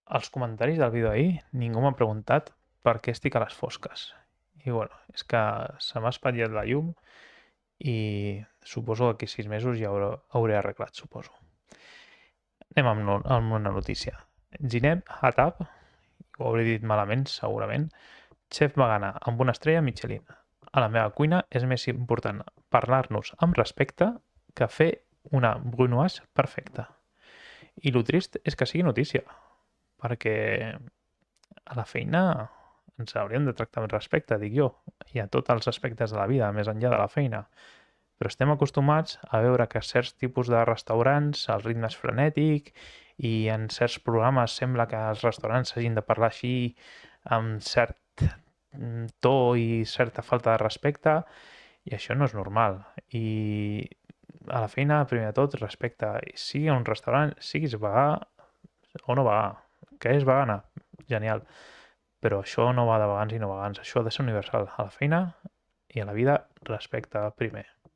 als comentaris del vídeo d'ahir ningú m'ha preguntat per què estic a les fosques. I bueno, és que se m'ha espatllat la llum i suposo que d'aquí 6 mesos ja hauré arreglat, suposo. Anem amb una notícia. Zineb Hatab, ho hauré dit malament segurament, xef vegana amb una estrella Michelin. A la meva cuina és més important parlar-nos amb respecte que fer una brunoise perfecta. I lo trist és que sigui notícia, perquè a la feina ens hauríem de tractar amb respecte, dic jo, i a tots els aspectes de la vida, més enllà de la feina. Però estem acostumats a veure que certs tipus de restaurants el ritme és frenètic i en certs programes sembla que els restaurants s'hagin de parlar així amb cert to i certa falta de respecte, i això no és normal. I a la feina, primer de tot, respecte. Sigui a un restaurant, siguis vegà o no vegà, que és vegana, genial. Però això no va de vegans i no vegans, això ha de ser universal. A la feina i a la vida, respecte primer.